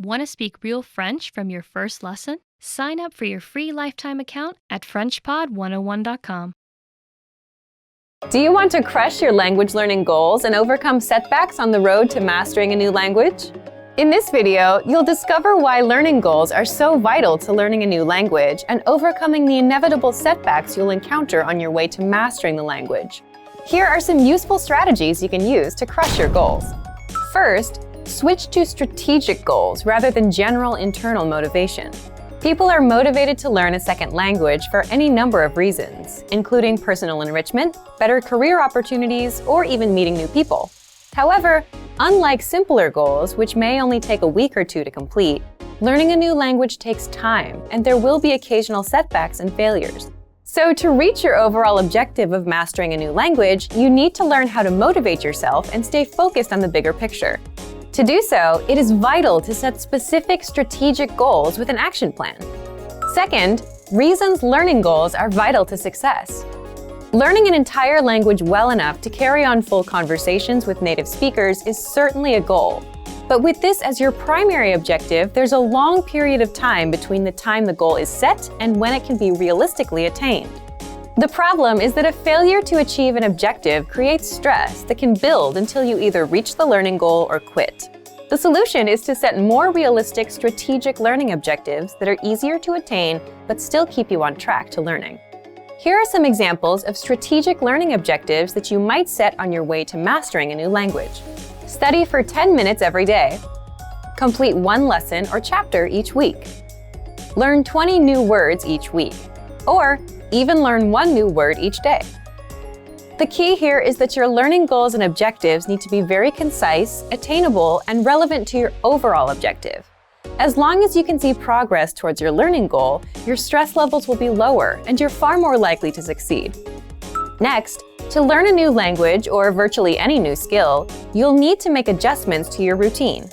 Want to speak real French from your first lesson? Sign up for your free lifetime account at FrenchPod101.com. Do you want to crush your language learning goals and overcome setbacks on the road to mastering a new language? In this video, you'll discover why learning goals are so vital to learning a new language and overcoming the inevitable setbacks you'll encounter on your way to mastering the language. Here are some useful strategies you can use to crush your goals. First, switch to strategic goals rather than general internal motivation. People are motivated to learn a second language for any number of reasons, including personal enrichment, better career opportunities, or even meeting new people. However, unlike simpler goals, which may only take a week or two to complete, learning a new language takes time, and there will be occasional setbacks and failures. So to reach your overall objective of mastering a new language, you need to learn how to motivate yourself and stay focused on the bigger picture. To do so, it is vital to set specific strategic goals with an action plan. Second, reasons learning goals are vital to success. Learning an entire language well enough to carry on full conversations with native speakers is certainly a goal. But with this as your primary objective, there's a long period of time between the time the goal is set and when it can be realistically attained. The problem is that a failure to achieve an objective creates stress that can build until you either reach the learning goal or quit. The solution is to set more realistic strategic learning objectives that are easier to attain but still keep you on track to learning. Here are some examples of strategic learning objectives that you might set on your way to mastering a new language. Study for 10 minutes every day. Complete one lesson or chapter each week. Learn 20 new words each week. Or even learn one new word each day. The key here is that your learning goals and objectives need to be very concise, attainable, and relevant to your overall objective. As long as you can see progress towards your learning goal, your stress levels will be lower and you're far more likely to succeed. Next, to learn a new language or virtually any new skill, you'll need to make adjustments to your routine.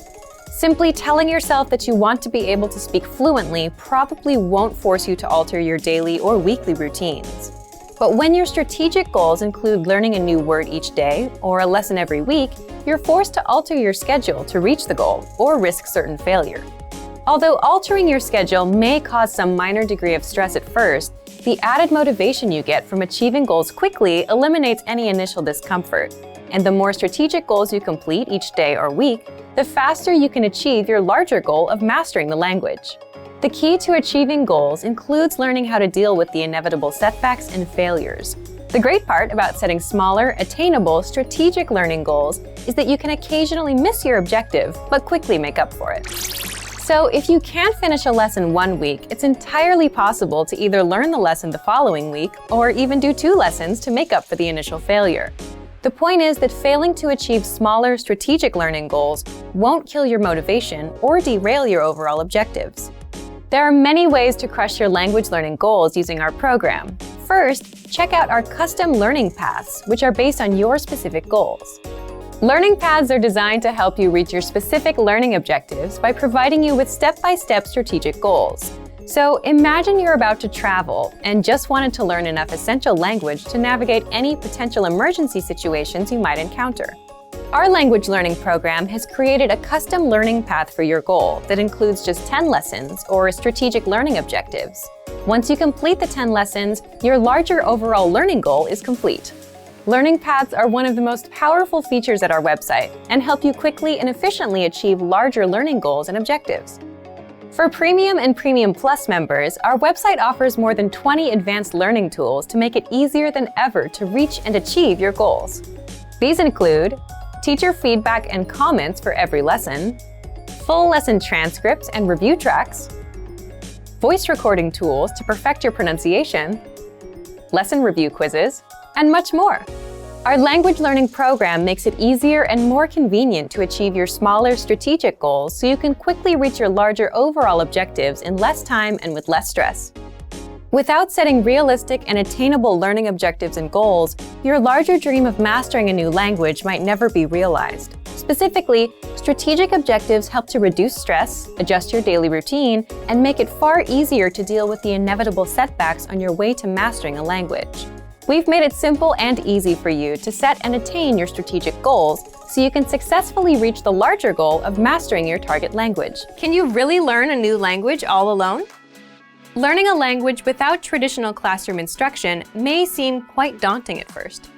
Simply telling yourself that you want to be able to speak fluently probably won't force you to alter your daily or weekly routines. But when your strategic goals include learning a new word each day or a lesson every week, you're forced to alter your schedule to reach the goal or risk certain failure. Although altering your schedule may cause some minor degree of stress at first, the added motivation you get from achieving goals quickly eliminates any initial discomfort. And the more strategic goals you complete each day or week, the faster you can achieve your larger goal of mastering the language. The key to achieving goals includes learning how to deal with the inevitable setbacks and failures. The great part about setting smaller, attainable, strategic learning goals is that you can occasionally miss your objective, but quickly make up for it. So if you can't finish a lesson one week, it's entirely possible to either learn the lesson the following week or even do 2 lessons to make up for the initial failure. The point is that failing to achieve smaller, strategic learning goals won't kill your motivation or derail your overall objectives. There are many ways to crush your language learning goals using our program. First, check out our custom learning paths, which are based on your specific goals. Learning paths are designed to help you reach your specific learning objectives by providing you with step-by-step strategic goals. So imagine you're about to travel and just wanted to learn enough essential language to navigate any potential emergency situations you might encounter. Our language learning program has created a custom learning path for your goal that includes just 10 lessons or strategic learning objectives. Once you complete the 10 lessons, your larger overall learning goal is complete. Learning paths are one of the most powerful features at our website and help you quickly and efficiently achieve larger learning goals and objectives. For Premium and Premium Plus members, our website offers more than 20 advanced learning tools to make it easier than ever to reach and achieve your goals. These include teacher feedback and comments for every lesson, full lesson transcripts and review tracks, voice recording tools to perfect your pronunciation, lesson review quizzes, and much more. Our language learning program makes it easier and more convenient to achieve your smaller strategic goals so you can quickly reach your larger overall objectives in less time and with less stress. Without setting realistic and attainable learning objectives and goals, your larger dream of mastering a new language might never be realized. Specifically, strategic objectives help to reduce stress, adjust your daily routine, and make it far easier to deal with the inevitable setbacks on your way to mastering a language. We've made it simple and easy for you to set and attain your strategic goals so you can successfully reach the larger goal of mastering your target language. Can you really learn a new language all alone? Learning a language without traditional classroom instruction may seem quite daunting at first.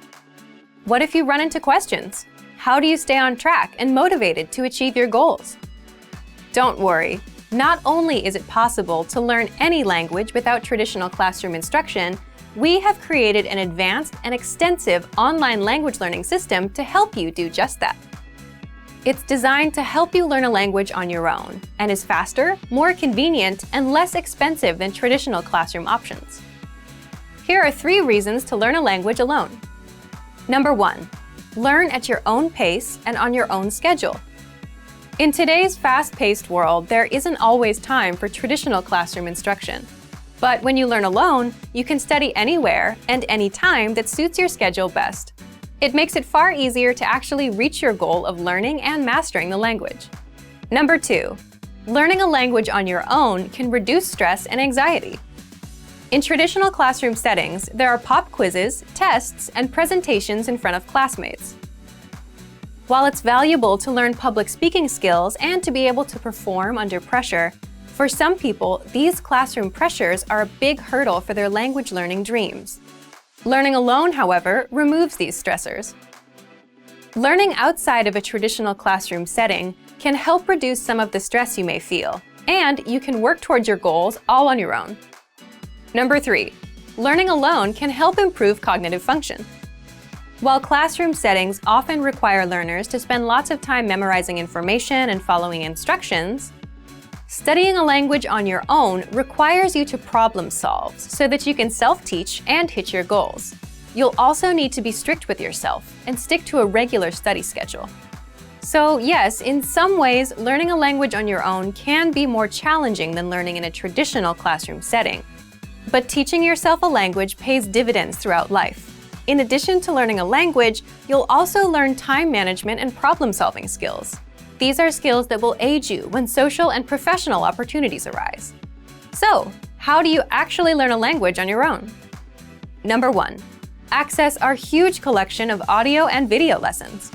What if you run into questions? How do you stay on track and motivated to achieve your goals? Don't worry. Not only is it possible to learn any language without traditional classroom instruction, we have created an advanced and extensive online language learning system to help you do just that. It's designed to help you learn a language on your own and is faster, more convenient, and less expensive than traditional classroom options. Here are 3 reasons to learn a language alone. Number 1. Learn at your own pace and on your own schedule. In today's fast-paced world, there isn't always time for traditional classroom instruction. But when you learn alone, you can study anywhere and anytime that suits your schedule best. It makes it far easier to actually reach your goal of learning and mastering the language. Number 2. Learning a language on your own can reduce stress and anxiety. In traditional classroom settings, there are pop quizzes, tests, and presentations in front of classmates. While it's valuable to learn public speaking skills and to be able to perform under pressure, for some people, these classroom pressures are a big hurdle for their language learning dreams. Learning alone, however, removes these stressors. Learning outside of a traditional classroom setting can help reduce some of the stress you may feel, and you can work towards your goals all on your own. Number 3. Learning alone can help improve cognitive function. While classroom settings often require learners to spend lots of time memorizing information and following instructions, studying a language on your own requires you to problem solve so that you can self-teach and hit your goals. You'll also need to be strict with yourself and stick to a regular study schedule. So yes, in some ways, learning a language on your own can be more challenging than learning in a traditional classroom setting. But teaching yourself a language pays dividends throughout life. In addition to learning a language, you'll also learn time management and problem-solving skills. These are skills that will aid you when social and professional opportunities arise. So, how do you actually learn a language on your own? Number 1. Access our huge collection of audio and video lessons.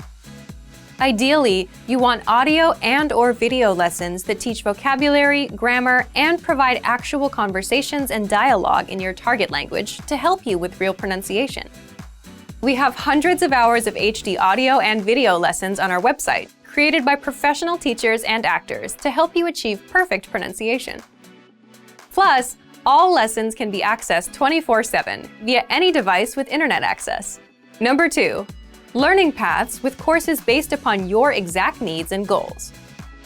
Ideally, you want audio and/or video lessons that teach vocabulary, grammar, and provide actual conversations and dialogue in your target language to help you with real pronunciation. We have hundreds of hours of HD audio and video lessons on our website, created by professional teachers and actors to help you achieve perfect pronunciation. Plus, all lessons can be accessed 24/7 via any device with internet access. Number 2. Learning paths with courses based upon your exact needs and goals.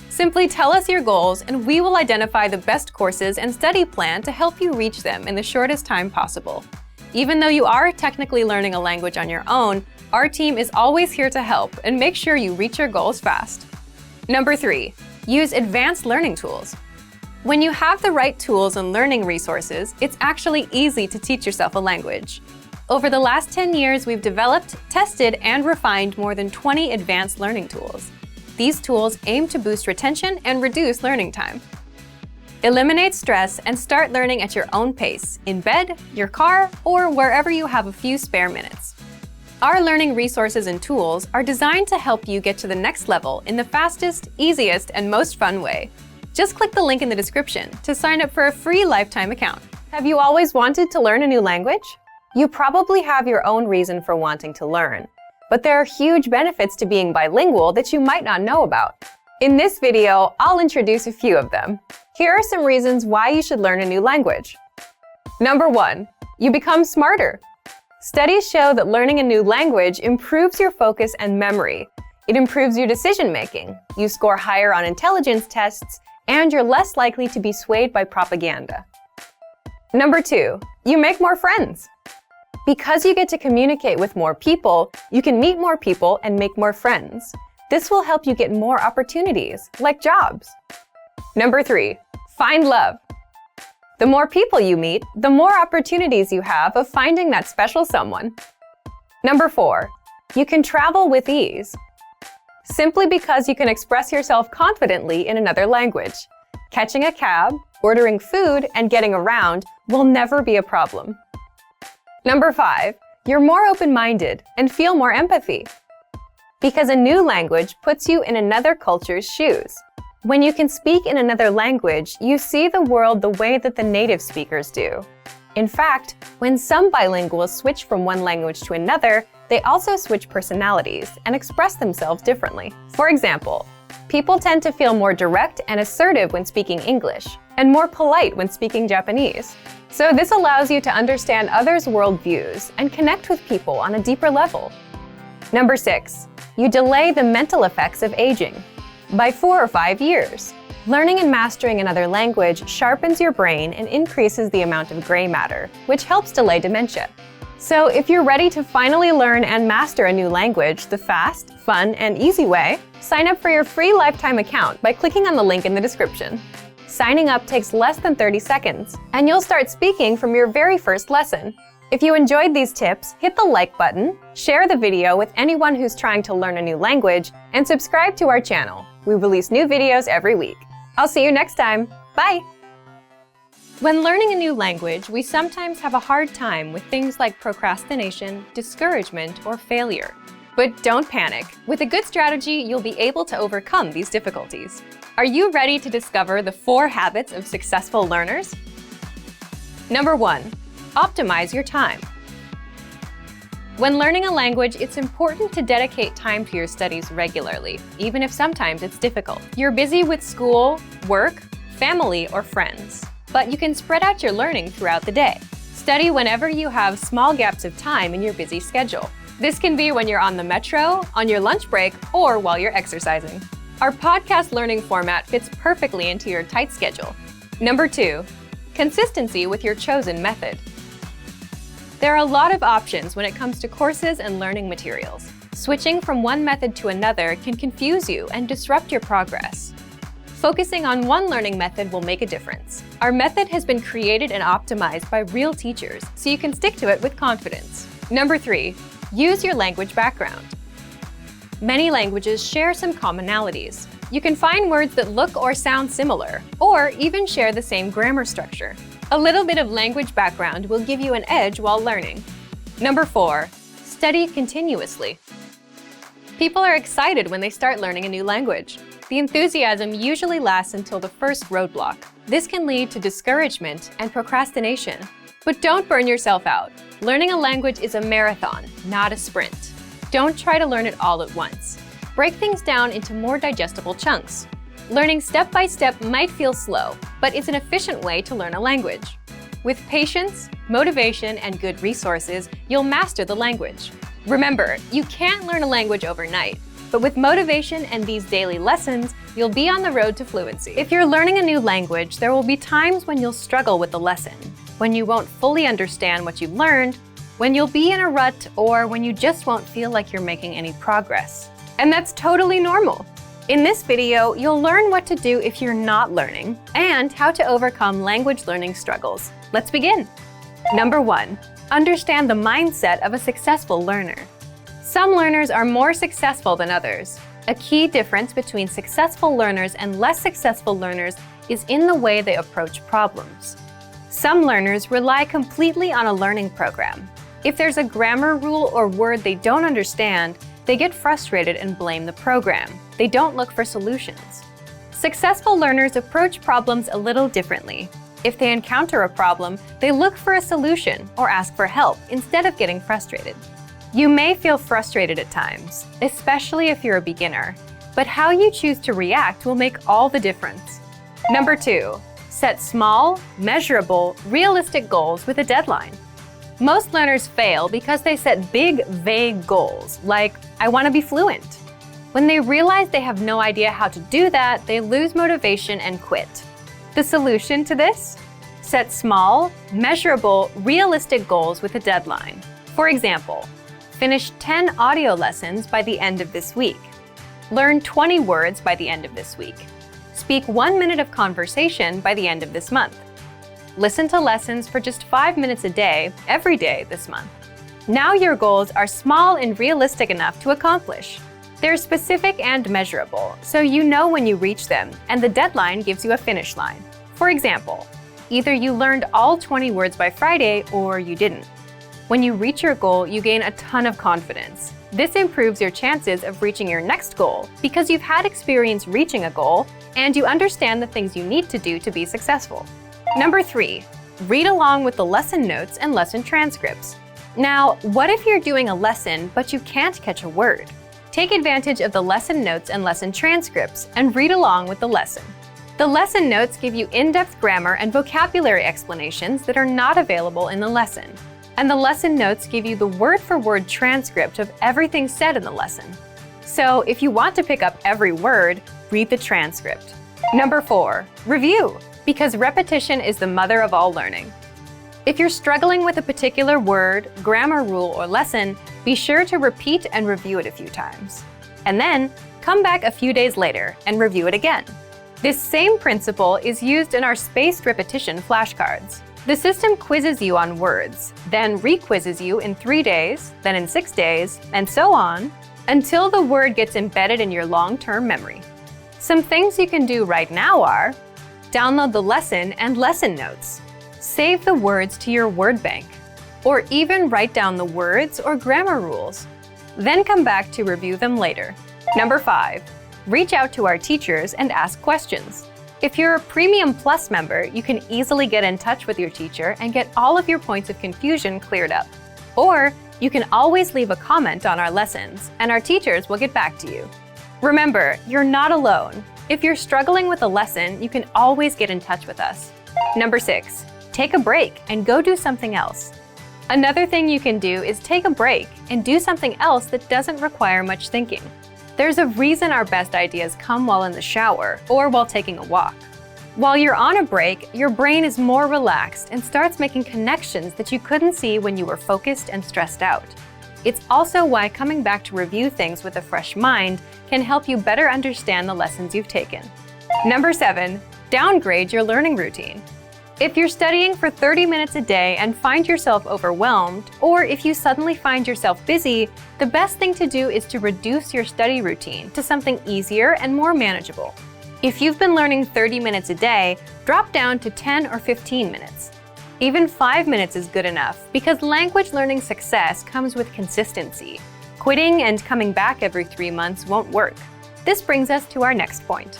Simply tell us your goals and we will identify the best courses and study plan to help you reach them in the shortest time possible. Even though you are technically learning a language on your own, our team is always here to help and make sure you reach your goals fast. Number 3. Use advanced learning tools. When you have the right tools and learning resources, it's actually easy to teach yourself a language. Over the last 10 years, we've developed, tested, and refined more than 20 advanced learning tools. These tools aim to boost retention and reduce learning time. Eliminate stress and start learning at your own pace, in bed, your car, or wherever you have a few spare minutes. Our learning resources and tools are designed to help you get to the next level in the fastest, easiest, and most fun way. Just click the link in the description to sign up for a free lifetime account. Have you always wanted to learn a new language? You probably have your own reason for wanting to learn, but there are huge benefits to being bilingual that you might not know about. In this video, I'll introduce a few of them. Here are some reasons why you should learn a new language. Number 1. You become smarter. Studies show that learning a new language improves your focus and memory. It improves your decision-making. You score higher on intelligence tests, and you're less likely to be swayed by propaganda. Number 2. You make more friends. Because you get to communicate with more people, you can meet more people and make more friends. This will help you get more opportunities, like jobs. Number 3. Find love. The more people you meet, the more opportunities you have of finding that special someone. Number 4. You can travel with ease. Simply because you can express yourself confidently in another language. Catching a cab, ordering food, and getting around will never be a problem. Number 5. You're more open-minded and feel more empathy. Because a new language puts you in another culture's shoes. When you can speak in another language, you see the world the way that the native speakers do. In fact, when some bilinguals switch from one language to another, they also switch personalities and express themselves differently. For example, people tend to feel more direct and assertive when speaking English, and more polite when speaking Japanese. So this allows you to understand others' worldviews and connect with people on a deeper level. Number 6. You delay the mental effects of aging. By 4 or 5 years. Learning and mastering another language sharpens your brain and increases the amount of gray matter, which helps delay dementia. So if you're ready to finally learn and master a new language the fast, fun, and easy way, sign up for your free lifetime account by clicking on the link in the description. Signing up takes less than 30 seconds, and you'll start speaking from your very first lesson. If you enjoyed these tips, hit the like button, share the video with anyone who's trying to learn a new language, and subscribe to our channel. We release new videos every week. I'll see you next time. Bye! When learning a new language, we sometimes have a hard time with things like procrastination, discouragement, or failure. But don't panic. With a good strategy, you'll be able to overcome these difficulties. Are you ready to discover the 4 habits of successful learners? Number 1. Optimize your time. When learning a language, it's important to dedicate time to your studies regularly, even if sometimes it's difficult. You're busy with school, work, family, or friends, but you can spread out your learning throughout the day. Study whenever you have small gaps of time in your busy schedule. This can be when you're on the metro, on your lunch break, or while you're exercising. Our podcast learning format fits perfectly into your tight schedule. Number 2. Consistency with your chosen method. There are a lot of options when it comes to courses and learning materials. Switching from one method to another can confuse you and disrupt your progress. Focusing on one learning method will make a difference. Our method has been created and optimized by real teachers, so you can stick to it with confidence. Number 3. Use your language background. Many languages share some commonalities. You can find words that look or sound similar, or even share the same grammar structure. A little bit of language background will give you an edge while learning. Number 4. Study continuously. People are excited when they start learning a new language. The enthusiasm usually lasts until the first roadblock. This can lead to discouragement and procrastination. But don't burn yourself out. Learning a language is a marathon, not a sprint. Don't try to learn it all at once. Break things down into more digestible chunks. Learning step by step might feel slow, but it's an efficient way to learn a language. With patience, motivation, and good resources, you'll master the language. Remember, you can't learn a language overnight, but with motivation and these daily lessons, you'll be on the road to fluency. If you're learning a new language, there will be times when you'll struggle with the lesson, when you won't fully understand what you learned, when you'll be in a rut, or when you just won't feel like you're making any progress. And that's totally normal. In this video, you'll learn what to do if you're not learning and how to overcome language learning struggles. Let's begin. Number 1. Understand the mindset of a successful learner. Some learners are more successful than others. A key difference between successful learners and less successful learners is in the way they approach problems. Some learners rely completely on a learning program. If there's a grammar rule or word they don't understand, they get frustrated and blame the program. They don't look for solutions. Successful learners approach problems a little differently. If they encounter a problem, they look for a solution or ask for help instead of getting frustrated. You may feel frustrated at times, especially if you're a beginner, but how you choose to react will make all the difference. Number 2. Set small, measurable, realistic goals with a deadline. Most learners fail because they set big, vague goals, like, I want to be fluent. When they realize they have no idea how to do that, they lose motivation and quit. The solution to this? Set small, measurable, realistic goals with a deadline. For example, finish 10 audio lessons by the end of this week. Learn 20 words by the end of this week. Speak 1 minute of conversation by the end of this month. Listen to lessons for just 5 minutes a day, every day this month. Now your goals are small and realistic enough to accomplish. They're specific and measurable, so you know when you reach them, and the deadline gives you a finish line. For example, either you learned all 20 words by Friday or you didn't. When you reach your goal, you gain a ton of confidence. This improves your chances of reaching your next goal because you've had experience reaching a goal and you understand the things you need to do to be successful. Number 3, read along with the lesson notes and lesson transcripts. Now, what if you're doing a lesson but you can't catch a word? Take advantage of the lesson notes and lesson transcripts and read along with the lesson. The lesson notes give you in-depth grammar and vocabulary explanations that are not available in the lesson. And the lesson notes give you the word-for-word transcript of everything said in the lesson. So if you want to pick up every word, read the transcript. Number 4, review, because repetition is the mother of all learning. If you're struggling with a particular word, grammar rule, or lesson, be sure to repeat and review it a few times. And then, come back a few days later and review it again. This same principle is used in our spaced repetition flashcards. The system quizzes you on words, then re-quizzes you in 3 days, then in 6 days, and so on, until the word gets embedded in your long-term memory. Some things you can do right now are: download the lesson and lesson notes, save the words to your word bank, or even write down the words or grammar rules. Then come back to review them later. Number 5, reach out to our teachers and ask questions. If you're a Premium Plus member, you can easily get in touch with your teacher and get all of your points of confusion cleared up. Or you can always leave a comment on our lessons, and our teachers will get back to you. Remember, you're not alone. If you're struggling with a lesson, you can always get in touch with us. Number 6, take a break and go do something else. Another thing you can do is take a break and do something else that doesn't require much thinking. There's a reason our best ideas come while in the shower or while taking a walk. While you're on a break, your brain is more relaxed and starts making connections that you couldn't see when you were focused and stressed out. It's also why coming back to review things with a fresh mind can help you better understand the lessons you've taken. Number 7, downgrade your learning routine. If you're studying for 30 minutes a day and find yourself overwhelmed, or if you suddenly find yourself busy, the best thing to do is to reduce your study routine to something easier and more manageable. If you've been learning 30 minutes a day, drop down to 10 or 15 minutes. Even 5 minutes is good enough because language learning success comes with consistency. Quitting and coming back every 3 months won't work. This brings us to our next point.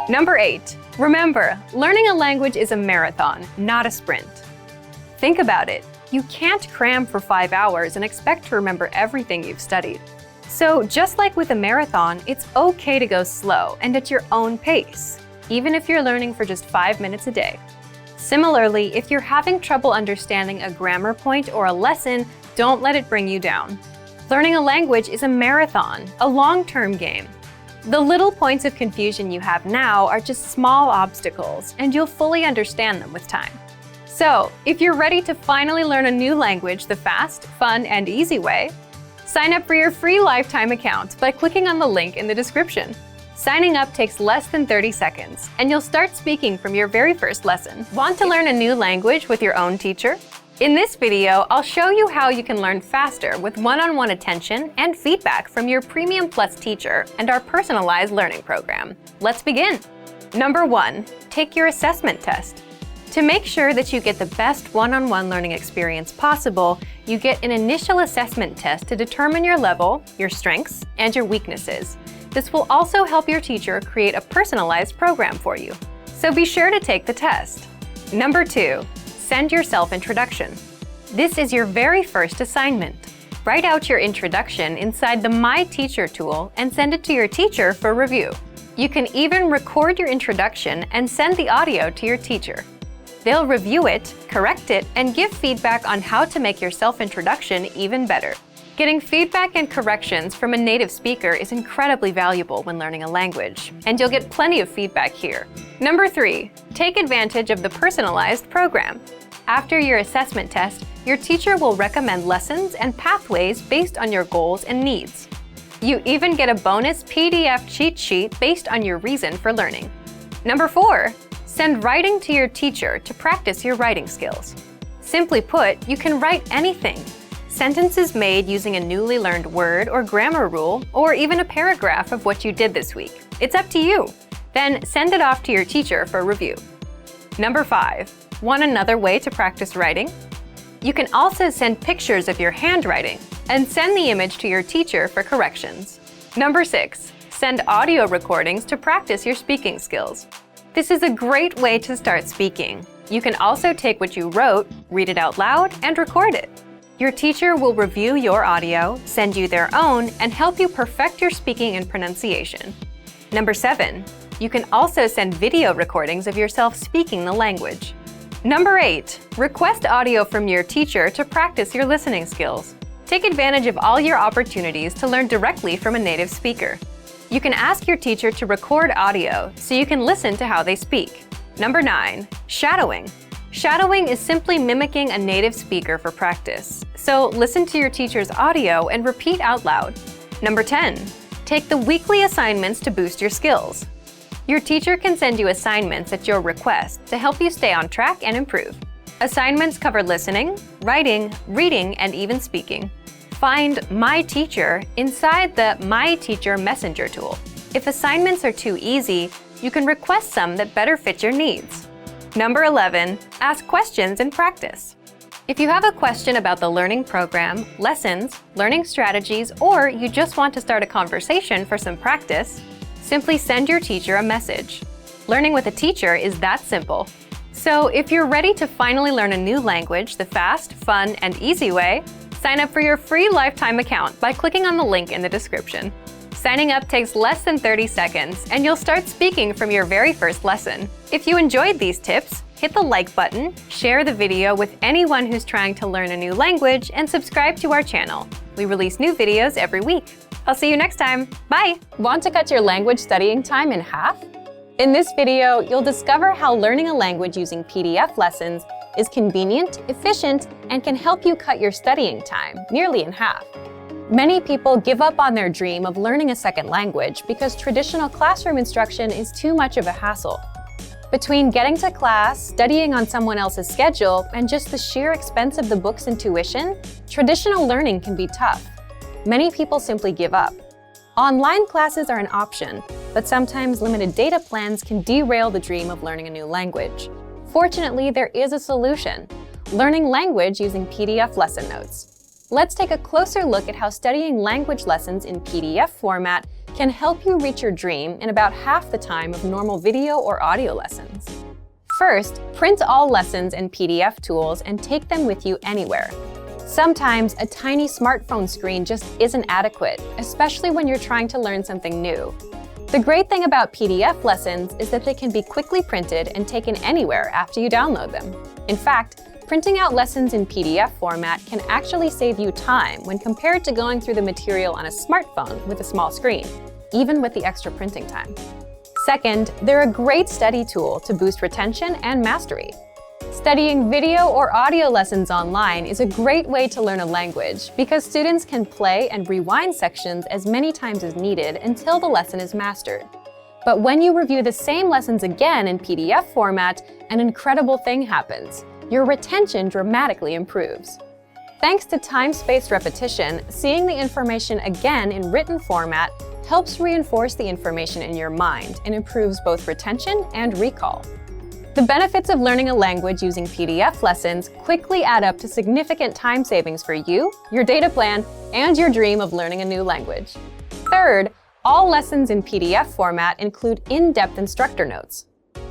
Number 8, remember, learning a language is a marathon, not a sprint. Think about it. You can't cram for 5 hours and expect to remember everything you've studied. So just like with a marathon, it's okay to go slow and at your own pace, even if you're learning for just 5 minutes a day. Similarly, if you're having trouble understanding a grammar point or a lesson, don't let it bring you down. Learning a language is a marathon, a long-term game. The little points of confusion you have now are just small obstacles, and you'll fully understand them with time. So, if you're ready to finally learn a new language the fast, fun, and easy way, sign up for your free lifetime account by clicking on the link in the description. Signing up takes less than 30 seconds, and you'll start speaking from your very first lesson. Want to learn a new language with your own teacher? In this video, I'll show you how you can learn faster with one-on-one attention and feedback from your Premium Plus teacher and our personalized learning program. Let's begin. Number 1, take your assessment test. To make sure that you get the best one-on-one learning experience possible, you get an initial assessment test to determine your level, your strengths, and your weaknesses. This will also help your teacher create a personalized program for you. So be sure to take the test. Number 2, send your self-introduction. This is your very first assignment. Write out your introduction inside the My Teacher tool and send it to your teacher for review. You can even record your introduction and send the audio to your teacher. They'll review it, correct it, and give feedback on how to make your self-introduction even better. Getting feedback and corrections from a native speaker is incredibly valuable when learning a language, and you'll get plenty of feedback here. Number 3, take advantage of the personalized program. After your assessment test, your teacher will recommend lessons and pathways based on your goals and needs. You even get a bonus PDF cheat sheet based on your reason for learning. Number 4, send writing to your teacher to practice your writing skills. Simply put, you can write anything. Sentences made using a newly learned word or grammar rule, or even a paragraph of what you did this week. It's up to you. Then send it off to your teacher for review. Number 5, want another way to practice writing? You can also send pictures of your handwriting. and send the image to your teacher for corrections. Number 6. Send audio recordings to practice your speaking skills. This is a great way to start speaking. You can also take what you wrote, read it out loud, and record it. Your teacher will review your audio, send you their own, and help you perfect your speaking and pronunciation. Number 7. You can also send video recordings of yourself speaking the language. Number 8. Request audio from your teacher to practice your listening skills. Take advantage of all your opportunities to learn directly from a native speaker. You can ask your teacher to record audio so you can listen to how they speak. Number 9. Shadowing. Shadowing is simply mimicking a native speaker for practice. So listen to your teacher's audio and repeat out loud. Number 10. Take the weekly assignments to boost your skills. Your teacher can send you assignments at your request to help you stay on track and improve. Assignments cover listening, writing, reading, and even speaking. Find My Teacher inside the My Teacher Messenger tool. If assignments are too easy, you can request some that better fit your needs. Number 11. Ask questions and practice. If you have a question about the learning program, lessons, learning strategies, or you just want to start a conversation for some practice, simply send your teacher a message. Learning with a teacher is that simple. So if you're ready to finally learn a new language the fast, fun, and easy way, sign up for your free lifetime account by clicking on the link in the description. Signing up takes less than 30 seconds, and you'll start speaking from your very first lesson. If you enjoyed these tips, hit the like button, share the video with anyone who's trying to learn a new language, and subscribe to our channel. We release new videos every week. I'll see you next time. Bye! Want to cut your language studying time in half? In this video, you'll discover how learning a language using PDF lessons is convenient, efficient, and can help you cut your studying time nearly in half. Many people give up on their dream of learning a second language because traditional classroom instruction is too much of a hassle. Between getting to class, studying on someone else's schedule, and just the sheer expense of the books and tuition, traditional learning can be tough. Many people simply give up. Online classes are an option, but sometimes limited data plans can derail the dream of learning a new language. Fortunately, there is a solution: learning language using PDF lesson notes. Let's take a closer look at how studying language lessons in PDF format can help you reach your dream in about half the time of normal video or audio lessons. First, print all lessons and PDF tools and take them with you anywhere. Sometimes a tiny smartphone screen just isn't adequate, especially when you're trying to learn something new. The great thing about PDF lessons is that they can be quickly printed and taken anywhere after you download them. In fact, printing out lessons in PDF format can actually save you time when compared to going through the material on a smartphone with a small screen, even with the extra printing time. Second, they're a great study tool to boost retention and mastery. Studying video or audio lessons online is a great way to learn a language because students can play and rewind sections as many times as needed until the lesson is mastered. But when you review the same lessons again in PDF format, an incredible thing happens. Your retention dramatically improves. Thanks to time-spaced repetition, seeing the information again in written format helps reinforce the information in your mind and improves both retention and recall. The benefits of learning a language using PDF lessons quickly add up to significant time savings for you, your data plan, and your dream of learning a new language. Third, all lessons in PDF format include in-depth instructor notes.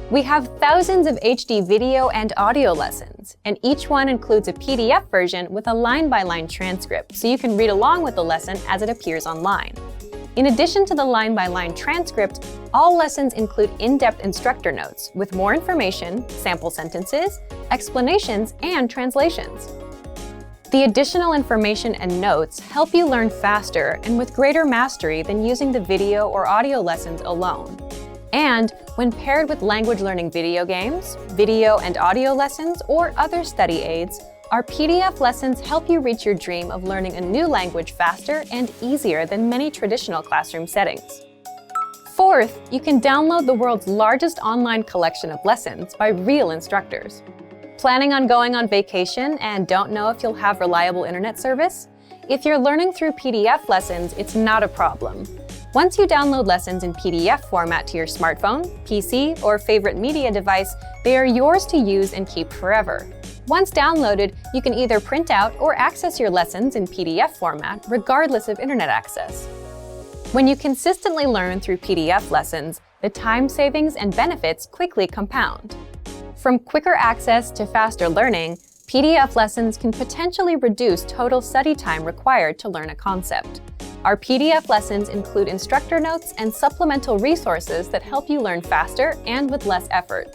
We have thousands of HD video and audio lessons, and each one includes a PDF version with a line-by-line transcript, so you can read along with the lesson as it appears online. In addition to the line-by-line transcript, all lessons include in-depth instructor notes with more information, sample sentences, explanations, and translations. The additional information and notes help you learn faster and with greater mastery than using the video or audio lessons alone. And when paired with language learning video games, video and audio lessons, or other study aids, our PDF lessons help you reach your dream of learning a new language faster and easier than many traditional classroom settings. Fourth, you can download the world's largest online collection of lessons by real instructors. Planning on going on vacation and don't know if you'll have reliable internet service? If you're learning through PDF lessons, it's not a problem. Once you download lessons in PDF format to your smartphone, PC, or favorite media device, they are yours to use and keep forever. Once downloaded, you can either print out or access your lessons in PDF format, regardless of internet access. When you consistently learn through PDF lessons, the time savings and benefits quickly compound. From quicker access to faster learning, PDF lessons can potentially reduce total study time required to learn a concept. Our PDF lessons include instructor notes and supplemental resources that help you learn faster and with less effort.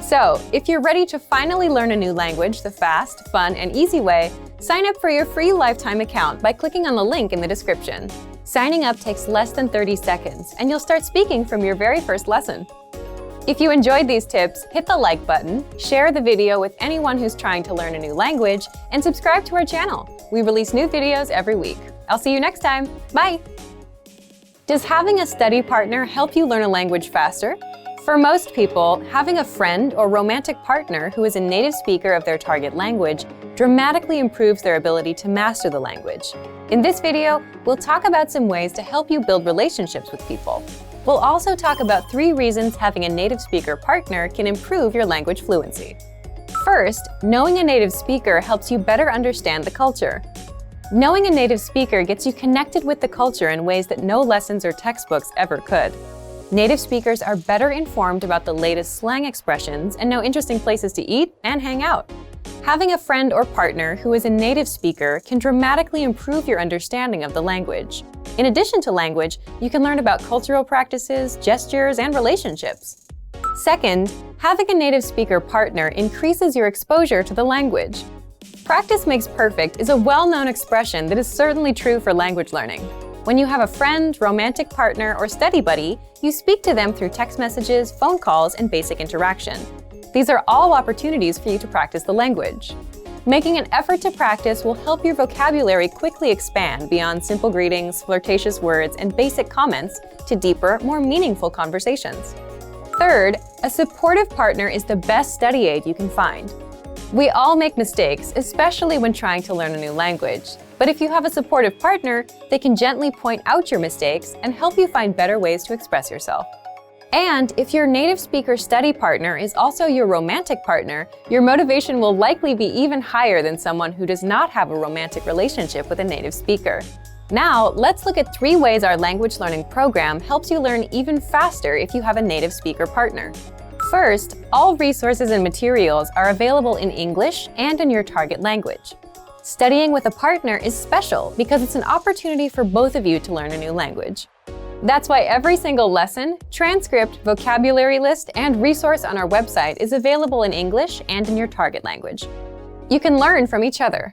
So, if you're ready to finally learn a new language the fast, fun, and easy way, sign up for your free lifetime account by clicking on the link in the description. Signing up takes less than 30 seconds, and you'll start speaking from your very first lesson. If you enjoyed these tips, hit the like button, share the video with anyone who's trying to learn a new language, and subscribe to our channel. We release new videos every week. I'll see you next time. Bye! Does having a study partner help you learn a language faster? For most people, having a friend or romantic partner who is a native speaker of their target language dramatically improves their ability to master the language. In this video, we'll talk about some ways to help you build relationships with people. We'll also talk about 3 reasons having a native speaker partner can improve your language fluency. First, knowing a native speaker helps you better understand the culture. Knowing a native speaker gets you connected with the culture in ways that no lessons or textbooks ever could. Native speakers are better informed about the latest slang expressions and know interesting places to eat and hang out. Having a friend or partner who is a native speaker can dramatically improve your understanding of the language. In addition to language, you can learn about cultural practices, gestures, and relationships. Second, having a native speaker partner increases your exposure to the language. Practice makes perfect is a well-known expression that is certainly true for language learning. When you have a friend, romantic partner, or study buddy, you speak to them through text messages, phone calls, and basic interaction. These are all opportunities for you to practice the language. Making an effort to practice will help your vocabulary quickly expand beyond simple greetings, flirtatious words, and basic comments to deeper, more meaningful conversations. Third, a supportive partner is the best study aid you can find. We all make mistakes, especially when trying to learn a new language. But if you have a supportive partner, they can gently point out your mistakes and help you find better ways to express yourself. And if your native speaker study partner is also your romantic partner, your motivation will likely be even higher than someone who does not have a romantic relationship with a native speaker. Now, let's look at 3 ways our language learning program helps you learn even faster if you have a native speaker partner. First, all resources and materials are available in English and in your target language. Studying with a partner is special because it's an opportunity for both of you to learn a new language. That's why every single lesson, transcript, vocabulary list, and resource on our website is available in English and in your target language. You can learn from each other.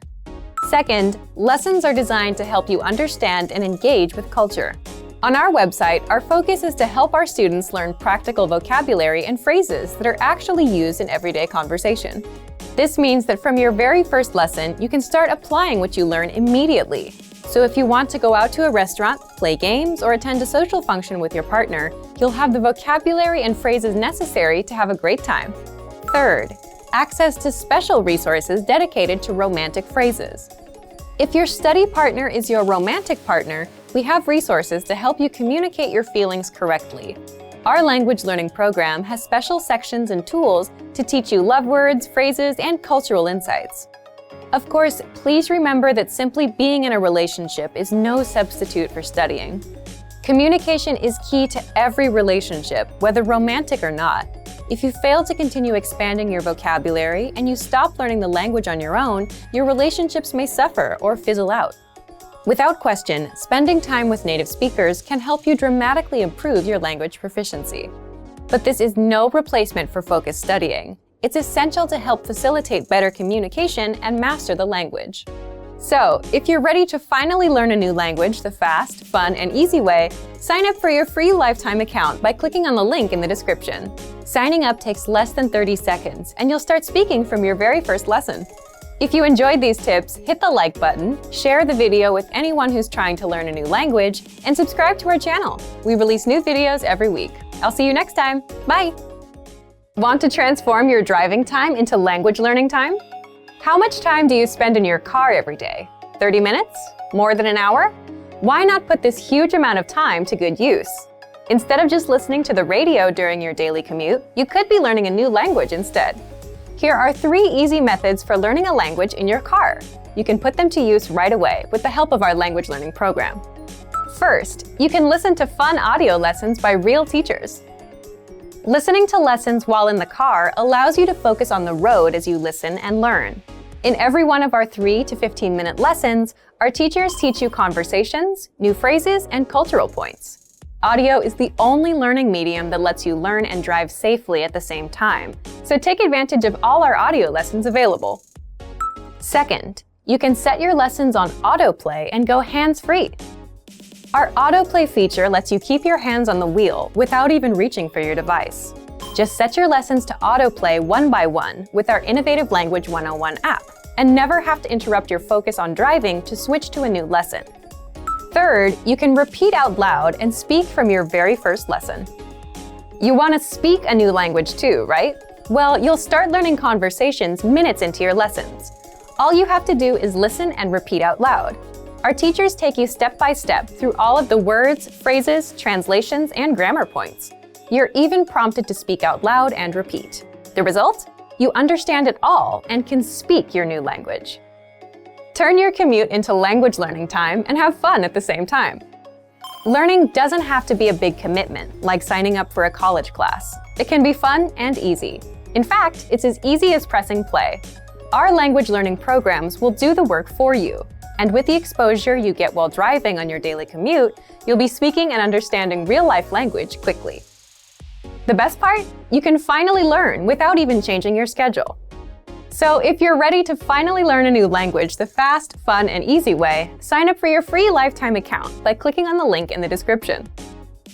Second, lessons are designed to help you understand and engage with culture. On our website, our focus is to help our students learn practical vocabulary and phrases that are actually used in everyday conversation. This means that from your very first lesson, you can start applying what you learn immediately. So if you want to go out to a restaurant, play games, or attend a social function with your partner, you'll have the vocabulary and phrases necessary to have a great time. Third, access to special resources dedicated to romantic phrases. If your study partner is your romantic partner, we have resources to help you communicate your feelings correctly. Our language learning program has special sections and tools to teach you love words, phrases, and cultural insights. Of course, please remember that simply being in a relationship is no substitute for studying. Communication is key to every relationship, whether romantic or not. If you fail to continue expanding your vocabulary and you stop learning the language on your own, your relationships may suffer or fizzle out. Without question, spending time with native speakers can help you dramatically improve your language proficiency. But this is no replacement for focused studying. It's essential to help facilitate better communication and master the language. So, if you're ready to finally learn a new language the fast, fun, and easy way, sign up for your free lifetime account by clicking on the link in the description. Signing up takes less than 30 seconds, and you'll start speaking from your very first lesson. If you enjoyed these tips, hit the like button, share the video with anyone who's trying to learn a new language, and subscribe to our channel. We release new videos every week. I'll see you next time. Bye! Want to transform your driving time into language learning time? How much time do you spend in your car every day? 30 minutes? More than an hour? Why not put this huge amount of time to good use? Instead of just listening to the radio during your daily commute, you could be learning a new language instead. Here are 3 easy methods for learning a language in your car. You can put them to use right away with the help of our language learning program. First, you can listen to fun audio lessons by real teachers. Listening to lessons while in the car allows you to focus on the road as you listen and learn. In every one of our 3 to 15-minute lessons, our teachers teach you conversations, new phrases, and cultural points. Audio is the only learning medium that lets you learn and drive safely at the same time, so take advantage of all our audio lessons available. Second, you can set your lessons on Autoplay and go hands-free. Our Autoplay feature lets you keep your hands on the wheel without even reaching for your device. Just set your lessons to autoplay one by one with our innovative Language 101 app, and never have to interrupt your focus on driving to switch to a new lesson. Third, you can repeat out loud and speak from your very first lesson. You want to speak a new language too, right? Well, you'll start learning conversations minutes into your lessons. All you have to do is listen and repeat out loud. Our teachers take you step by step through all of the words, phrases, translations, and grammar points. You're even prompted to speak out loud and repeat. The result? You understand it all and can speak your new language. Turn your commute into language learning time and have fun at the same time. Learning doesn't have to be a big commitment, like signing up for a college class. It can be fun and easy. In fact, it's as easy as pressing play. Our language learning programs will do the work for you. And with the exposure you get while driving on your daily commute, you'll be speaking and understanding real-life language quickly. The best part? You can finally learn without even changing your schedule. So if you're ready to finally learn a new language the fast, fun, and easy way, sign up for your free lifetime account by clicking on the link in the description.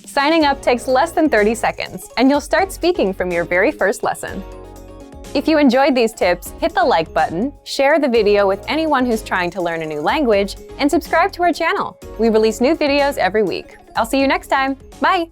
Signing up takes less than 30 seconds, and you'll start speaking from your very first lesson. If you enjoyed these tips, hit the like button, share the video with anyone who's trying to learn a new language, and subscribe to our channel. We release new videos every week. I'll see you next time. Bye!